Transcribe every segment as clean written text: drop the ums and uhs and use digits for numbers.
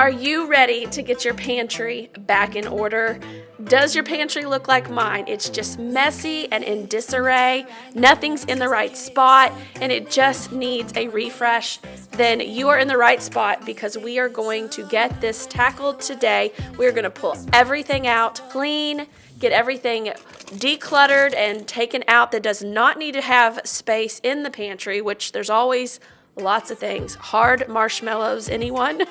Are you ready to get your pantry back in order? Does your pantry look like mine? It's just messy and in disarray. Nothing's in the right spot and it just needs a refresh. Then you are in the right spot because we are going to get this tackled today. We're going to pull everything out, clean, get everything decluttered and taken out that does not need to have space in the pantry, which there's always lots of things. Hard marshmallows, anyone?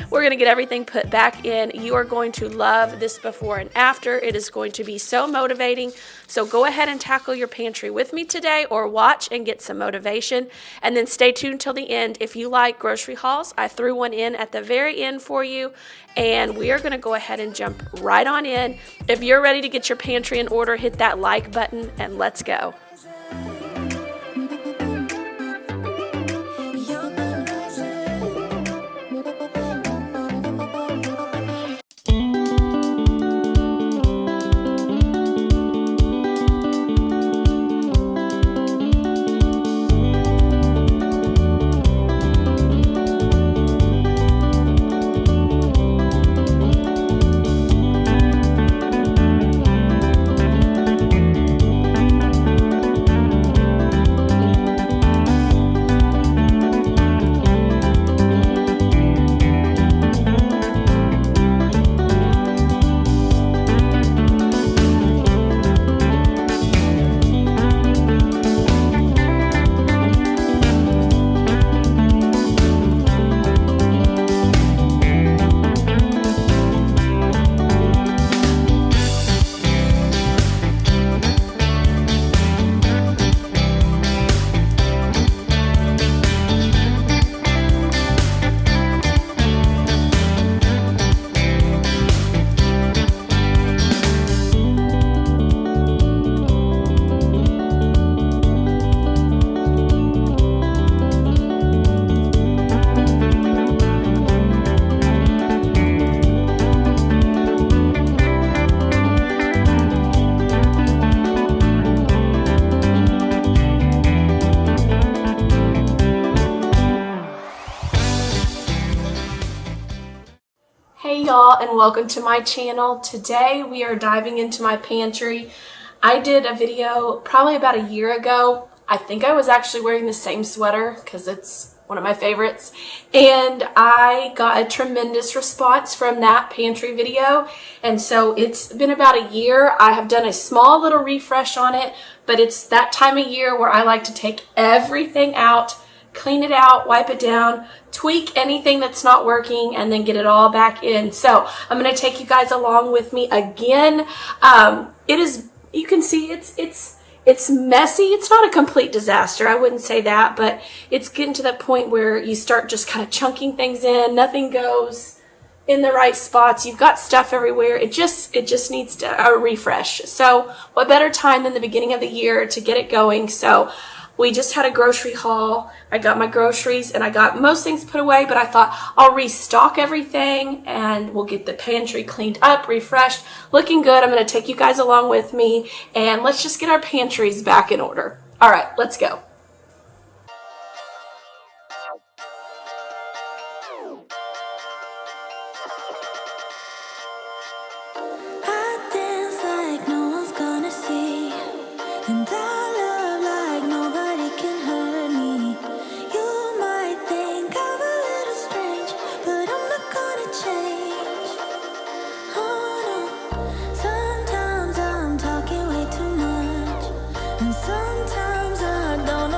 We're going to get everything put back in. You are going to love this before and after. It is going to be so motivating. So go ahead and tackle your pantry with me today, or watch and get some motivation. And then stay tuned till the end. If you like grocery hauls, I threw one in at the very end for you. And we are going to go ahead and jump right on in. If you're ready to get your pantry in order, hit that like button and let's go. Hey y'all, and welcome to my channel. Today we are diving into my pantry. I did a video probably about a year ago. I think I was actually wearing the same sweater because it's one of my favorites, and I got a tremendous response from that pantry video. And so it's been about a year. I have done a small little refresh on it, but it's that time of year where I like to take everything out, clean it out, wipe it down, tweak anything that's not working, and then get it all back in. So I'm going to take you guys along with me again. You can see it's messy. It's not a complete disaster, I wouldn't say that, but it's getting to that point where you start just kind of chunking things in. Nothing goes in the right spots. You've got stuff everywhere. It just needs a refresh. So what better time than the beginning of the year to get it going? So we just had a grocery haul. I got my groceries and I got most things put away, but I thought I'll restock everything and we'll get the pantry cleaned up, refreshed, looking good. I'm going to take you guys along with me and let's just get our pantries back in order. All right, let's go. Sometimes I don't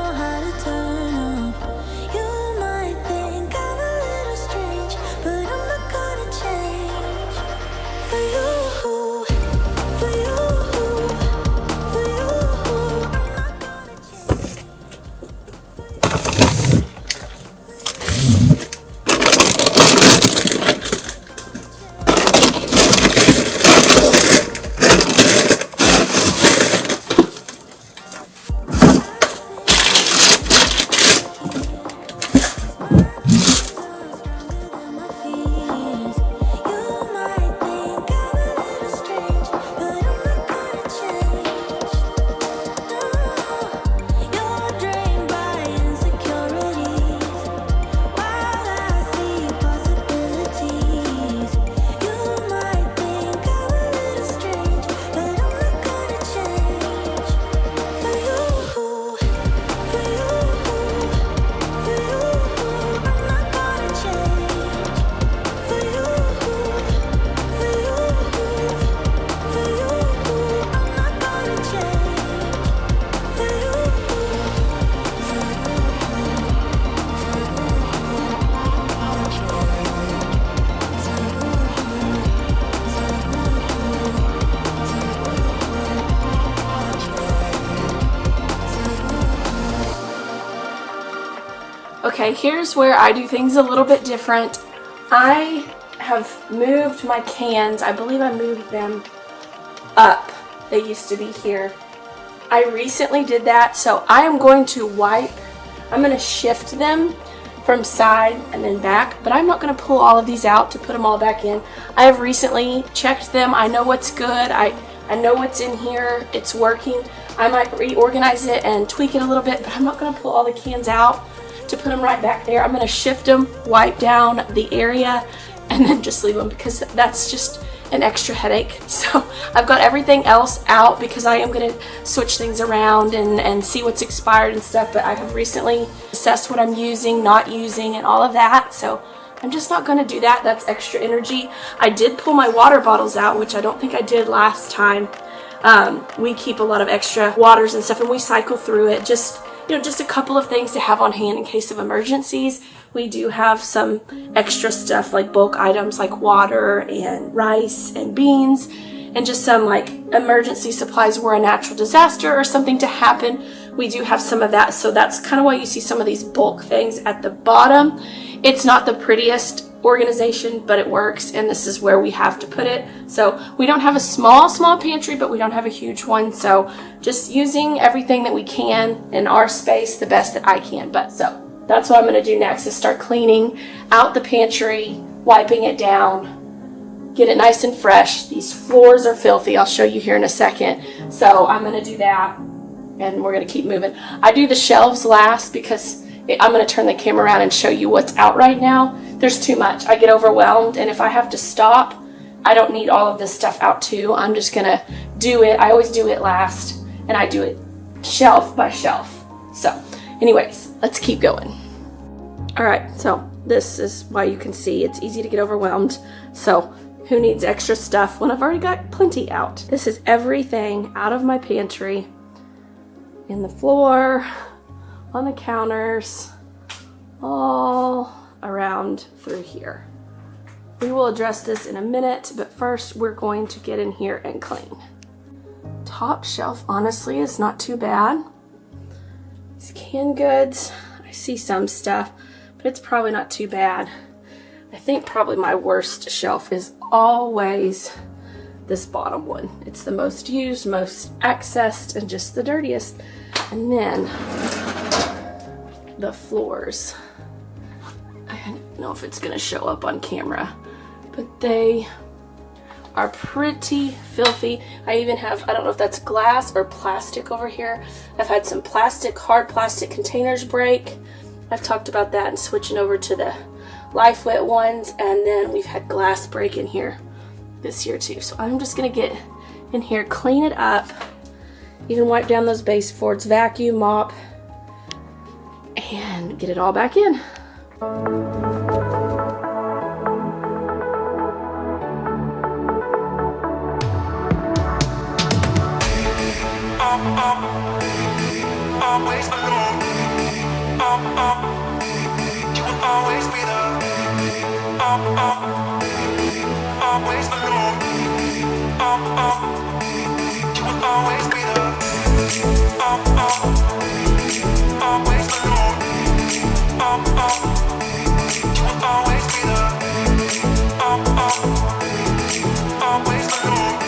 Okay, here's where I do things a little bit different. I have moved my cans. I believe I moved them up. They used to be here. I recently did that, so I am going to I'm going to shift them from side and then back, but I'm not going to pull all of these out to put them all back in. I have recently checked them. I know what's good. I know what's in here. It's working. I might reorganize it and tweak it a little bit, but I'm not going to pull all the cans out to put them right back there. I'm going to shift them, wipe down the area, and then just leave them because that's just an extra headache. So I've got everything else out because I am going to switch things around and see what's expired and stuff, but I have recently assessed what I'm using, not using, and all of that. So I'm just not going to do that. That's extra energy. I did pull my water bottles out, which I don't think I did last time. We keep a lot of extra waters and stuff, and we cycle through it. Just a couple of things to have on hand in case of emergencies. We do have some extra stuff like bulk items like water and rice and beans, and just some like emergency supplies were a natural disaster or something to happen. We do have some of that, so that's kind of why you see some of these bulk things at the bottom. It's not the prettiest organization, but it works, and this is where we have to put it. So we don't have a small pantry, but we don't have a huge one, so just using everything that we can in our space the best that I can. But so that's what I'm going to do next, is start cleaning out the pantry, wiping it down, get it nice and fresh. These floors are filthy. I'll show you here in a second. So I'm going to do that, and we're going to keep moving. I do the shelves last because I'm going to turn the camera around and show you what's out right now. There's too much. I get overwhelmed, and if I have to stop, I don't need all of this stuff out too. I'm just going to do it. I always do it last, and I do it shelf by shelf. So anyways, let's keep going. All right, so this is why you can see it's easy to get overwhelmed. So who needs extra stuff when I've already got plenty out? This is everything out of my pantry, in the floor, on the counters, all around through here. We will address this in a minute, but first we're going to get in here and clean. Top shelf honestly is not too bad. These canned goods, I see some stuff, but it's probably not too bad. I think probably my worst shelf is always this bottom one. It's the most used, most accessed, and just the dirtiest. And then the floors. I don't know if it's gonna show up on camera, but they are pretty filthy. I even have, I don't know if that's glass or plastic over here. I've had some hard plastic containers break. I've talked about that and switching over to the LifeWit ones, and then we've had glass break in here this year too. So I'm just gonna get in here, clean it up, even wipe down those baseboards, vacuum, mop, and get it all back in. Always alone. You will always be there. Always alone. You will always be there. Always alone. You will always be there. Always alone.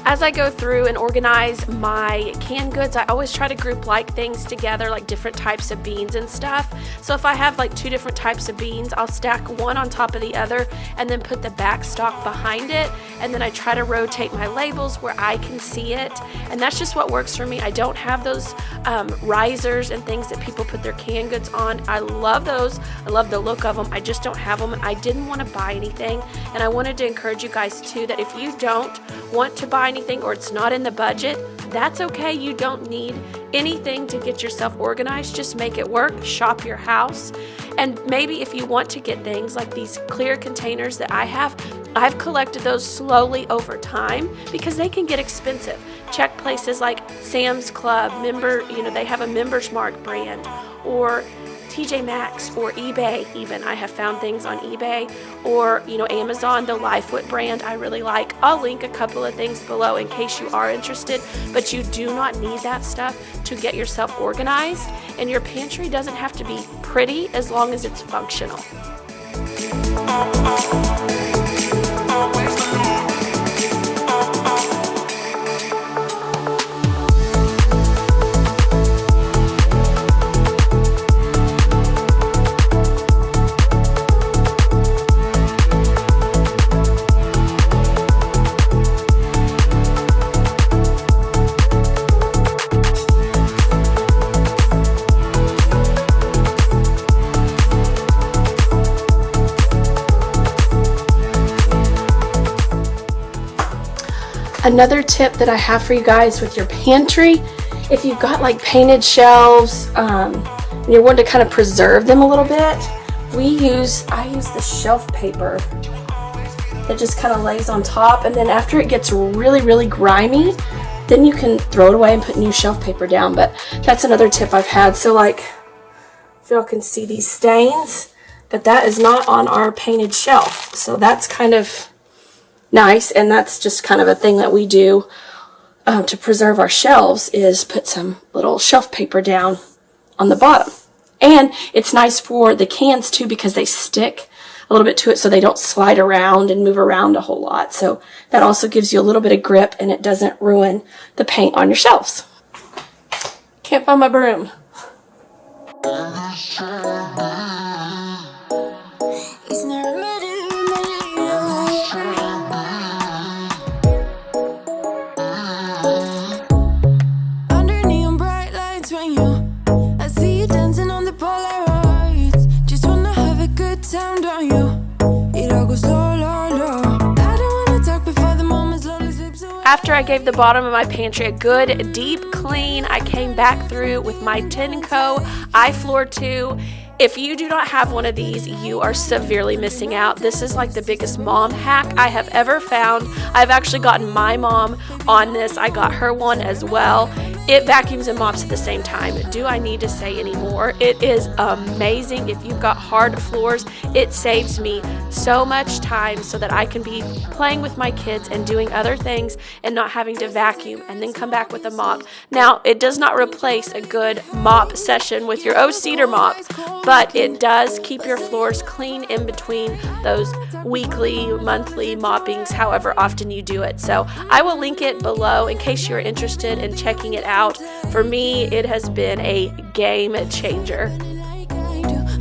As I go through and organize my canned goods, I always try to group like things together, like different types of beans and stuff. So if I have like 2 different types of beans, I'll stack one on top of the other and then put the back stock behind it. And then I try to rotate my labels where I can see it. And that's just what works for me. I don't have those risers and things that people put their canned goods on. I love those. I love the look of them. I just don't have them. I didn't want to buy anything. And I wanted to encourage you guys too that if you don't want to buy anything or it's not in the budget, that's okay. You don't need anything to get yourself organized. Just make it work. Shop your house. And maybe if you want to get things like these clear containers that I've collected those slowly over time because they can get expensive. Check places like Sam's Club, they have a Members Mark brand, or TJ Maxx or eBay even. I have found things on eBay, or Amazon, the Lifefoot brand I really like. I'll link a couple of things below in case you are interested, but you do not need that stuff to get yourself organized, and your pantry doesn't have to be pretty as long as it's functional. Another tip that I have for you guys with your pantry, if you've got like painted shelves and you're wanting to kind of preserve them a little bit, I use the shelf paper that just kind of lays on top, and then after it gets really, really grimy, then you can throw it away and put new shelf paper down. But that's another tip I've had. So like, if y'all can see these stains, but that is not on our painted shelf. So that's kind of nice, and that's just kind of a thing that we do to preserve our shelves, is put some little shelf paper down on the bottom. And it's nice for the cans too because they stick a little bit to it so they don't slide around and move around a whole lot. So that also gives you a little bit of grip and it doesn't ruin the paint on your shelves. Can't find my broom. After I gave the bottom of my pantry a good deep clean, I came back through with my Tenco iFloor 2. If you do not have one of these, you are severely missing out. This is like the biggest mom hack I have ever found. I've actually gotten my mom on this. I got her one as well. It vacuums and mops at the same time. Do I need to say any more? It is amazing. If you've got hard floors, it saves me so much time so that I can be playing with my kids and doing other things and not having to vacuum and then come back with a mop. Now, it does not replace a good mop session with your cedar mop, but it does keep your floors clean in between those weekly, monthly moppings, however often you do it. So I will link it below in case you're interested in checking it out. For me, it has been a game changer.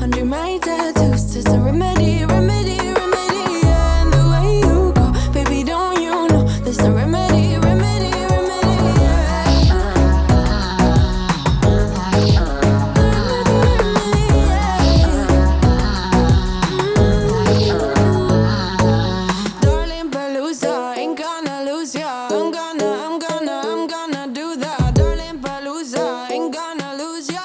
Under my tattoos, just a remedy, and the way you go, baby, don't you know, there's a remedy, Darling Palooza, ain't gonna lose ya, I'm gonna do that, darling Palooza, ain't gonna lose ya.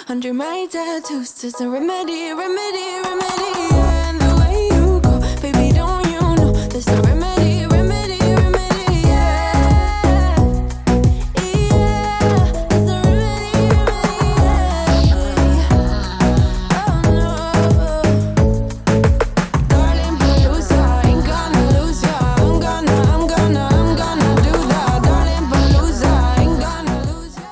Under my tattoos, there's a remedy, and the way you go, baby, don't you know, there's a remedy, yeah, there's a remedy, oh no, darling Palooza, ain't gonna lose ya, I'm gonna do that, darling Palooza, ain't gonna lose ya.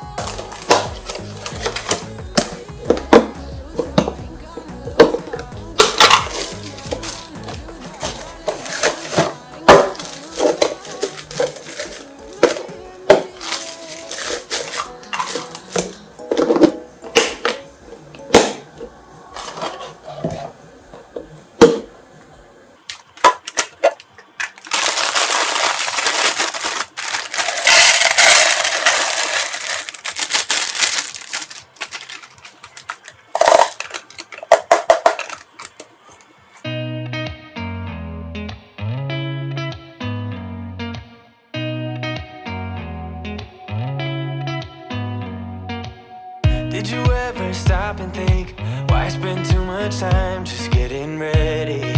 Did you ever stop and think, why spend too much time just getting ready?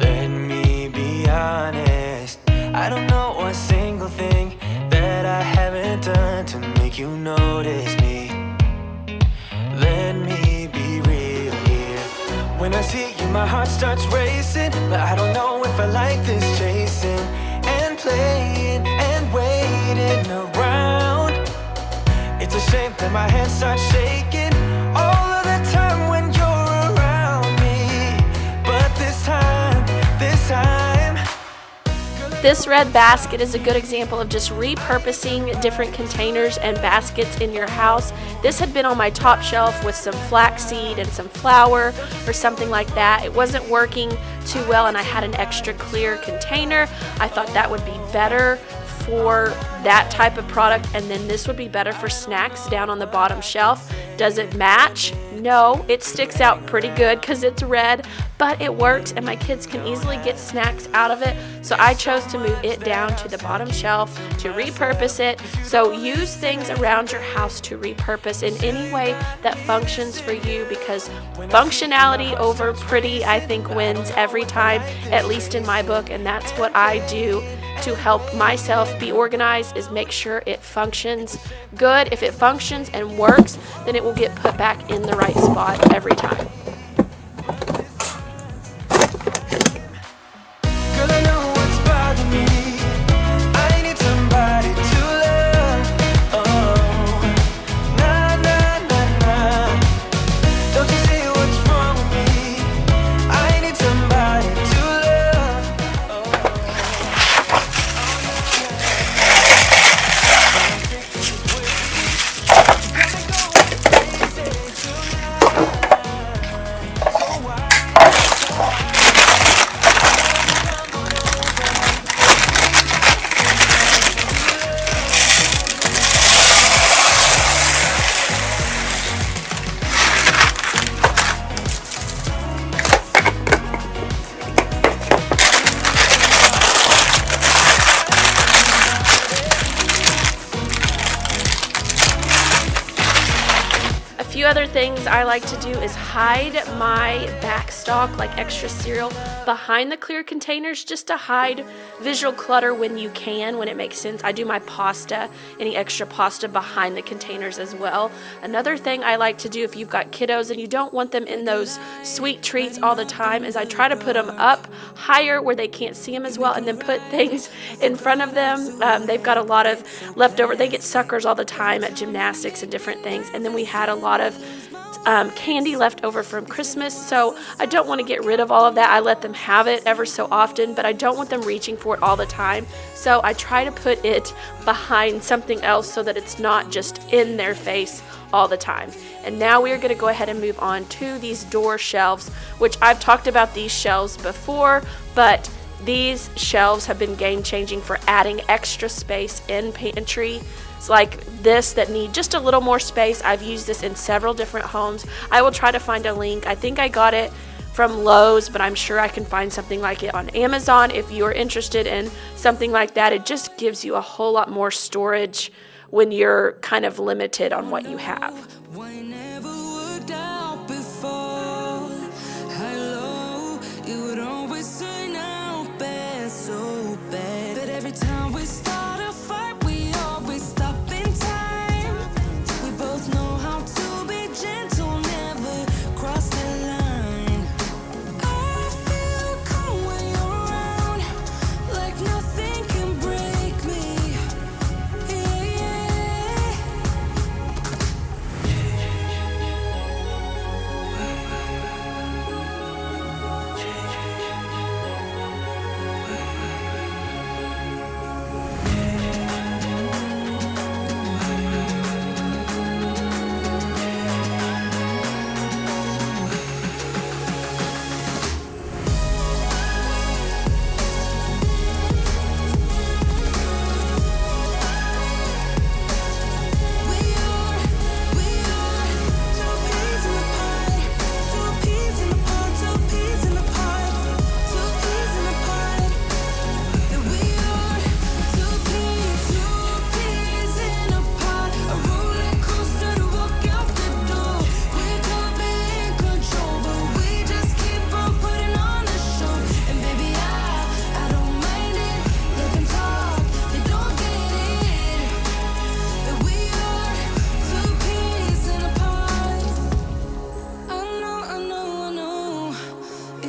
Let me be honest, I don't know a single thing that I haven't done to make you notice me. Let me be real here. When I see you, my heart starts racing, but I don't know if I like this chasing and playing and waiting around. It's a shame that my hands start shaking all of the time when you're around me. But this time, this red basket is a good example of just repurposing different containers and baskets in your house. This had been on my top shelf with some flaxseed and some flour or something like that. It wasn't working too well and I had an extra clear container. I thought that would be better for that type of product, and then this would be better for snacks down on the bottom shelf. Does it match? No, it sticks out pretty good because it's red, but it works and my kids can easily get snacks out of it. So I chose to move it down to the bottom shelf to repurpose it. So use things around your house to repurpose in any way that functions for you, because functionality over pretty, I think, wins every time, at least in my book, and that's what I do to help myself be organized, is make sure it functions good. If it functions and works, then it will get put back in the right spot every time. girl, I know what's bothering me. I need somebody to love. Oh, nah, nah, nah, nah. Don't you see what's wrong with me? I need somebody to love. Few other things I like to do is hide my back stock, like extra cereal, behind the clear containers, just to hide visual clutter when you can, when it makes sense. I do my pasta, any extra pasta, behind the containers as well. Another thing I like to do if you've got kiddos and you don't want them in those sweet treats all the time is I try to put them up higher where they can't see them as well, and then put things in front of them. They've got a lot of leftover, they get suckers all the time at gymnastics and different things, and then we had a lot of candy left over from Christmas, so I don't want to get rid of all of that. I let them have it ever so often, but I don't want them reaching for it all the time, so I try to put it behind something else so that it's not just in their face all the time. And now we are going to go ahead and move on to these door shelves, which I've talked about these shelves before, but these shelves have been game-changing for adding extra space in pantry. It's like this that need just a little more space. I've used this in several different homes. I will try to find a link. I think I got it from Lowe's, but I'm sure I can find something like it on Amazon if you're interested in something like that. It just gives you a whole lot more storage when you're kind of limited on what you have. Why never worked out before? Hello, it would always turn out bad, so bad. But every time we start a fight, we always stop in time. We both know how to be gentle, never cross the line. I feel calm when you're around, like nothing can break me. Yeah, yeah.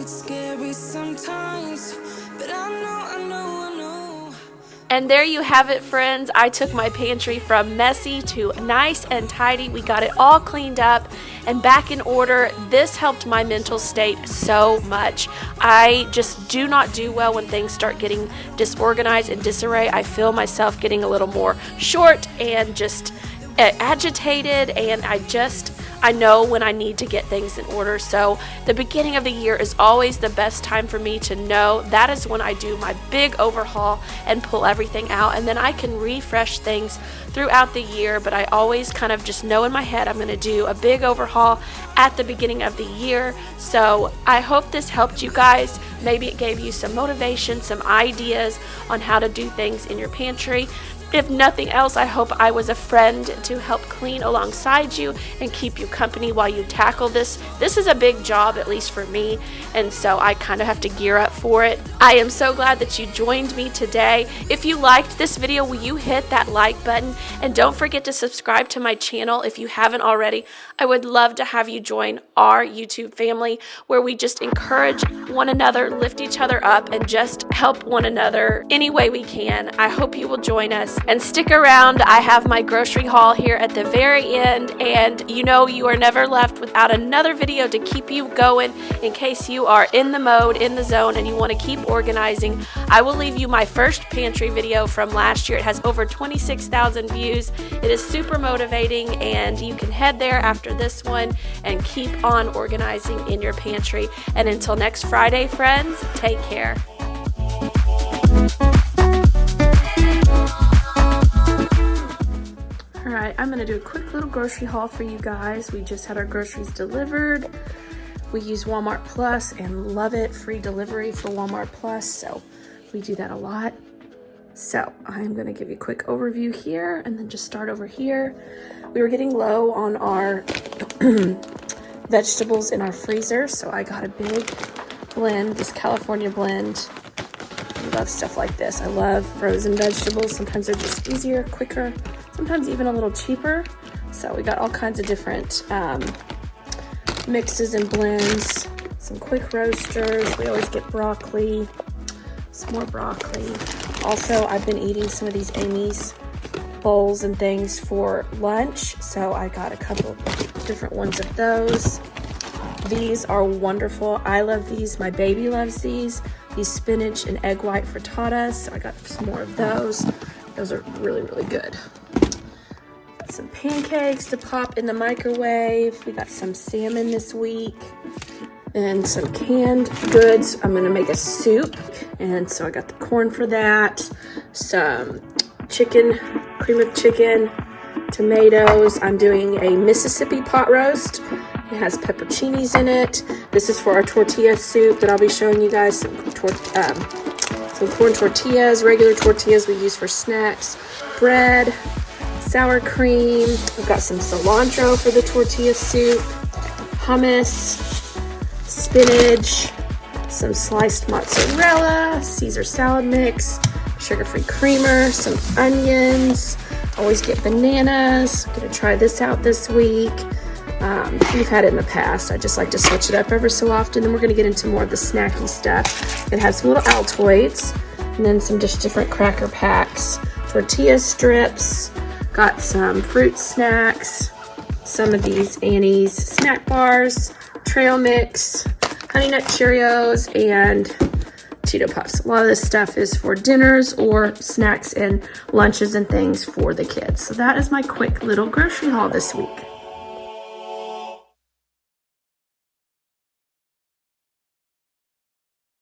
It's scary sometimes, but I know. And there you have it, friends. I took my pantry from messy to nice and tidy. We got it all cleaned up and back in order. This helped my mental state so much. I just do not do well when things start getting disorganized and disarray. I feel myself getting a little more short and just agitated, and I know when I need to get things in order. So the beginning of the year is always the best time for me to know. That is when I do my big overhaul and pull everything out, and then I can refresh things throughout the year. But I always kind of just know in my head I'm going to do a big overhaul at the beginning of the year. So I hope this helped you guys. Maybe it gave you some motivation, some ideas on how to do things in your pantry. If nothing else, I hope I was a friend to help clean alongside you and keep you company while you tackle this. This is a big job, at least for me, and so I kind of have to gear up for it. I am so glad that you joined me today. If you liked this video, will you hit that like button? And don't forget to subscribe to my channel if you haven't already. I would love to have you join our YouTube family, where we just encourage one another, lift each other up, and just help one another any way we can. I hope you will join us. And stick around. I have my grocery haul here at the very end, and you know you are never left without another video to keep you going in case you are in the mode, in the zone, and you want to keep organizing. I will leave you my first pantry video from last year. It has over 26,000 views. It is super motivating, and you can head there after this one and keep on organizing in your pantry. And until next Friday, friends, take care. Alright, I'm going to do a quick little grocery haul for you guys. We just had our groceries delivered. We use Walmart Plus and love it. Free delivery for Walmart Plus, so we do that a lot. So I'm going to give you a quick overview here and then just start over here. We were getting low on our vegetables in our freezer, so I got a big blend, this California blend. I love stuff like this. I love frozen vegetables. Sometimes they're just easier, quicker, sometimes even a little cheaper. So we got all kinds of different mixes and blends, some quick roasters. We always get broccoli, some more broccoli. Also, I've been eating some of these Amy's bowls and things for lunch, so I got a couple different ones of those. These are wonderful. I love these. My baby loves these. These spinach and egg white frittatas, so I got some more of those. Those are really, really good. Got some pancakes to pop in the microwave. We got some salmon this week and some canned goods. I'm gonna make a soup, and so I got the corn for that. Some chicken, cream of chicken, tomatoes. I'm doing a Mississippi pot roast. It has pepperoncinis in it. This is for our tortilla soup that I'll be showing you guys. Some corn tortillas, regular tortillas we use for snacks, bread, sour cream. I've got some cilantro for the tortilla soup, hummus, spinach, some sliced mozzarella, Caesar salad mix, sugar-free creamer, some onions. Always get bananas. I'm gonna try this out this week. We've had it in the past. I just like to switch it up ever so often. Then we're going to get into more of the snacky stuff. It has some little Altoids and then some just different cracker packs, tortilla strips, got some fruit snacks, some of these Annie's snack bars, trail mix, Honey Nut Cheerios, and Cheeto Puffs. A lot of this stuff is for dinners or snacks and lunches and things for the kids. So that is my quick little grocery haul this week.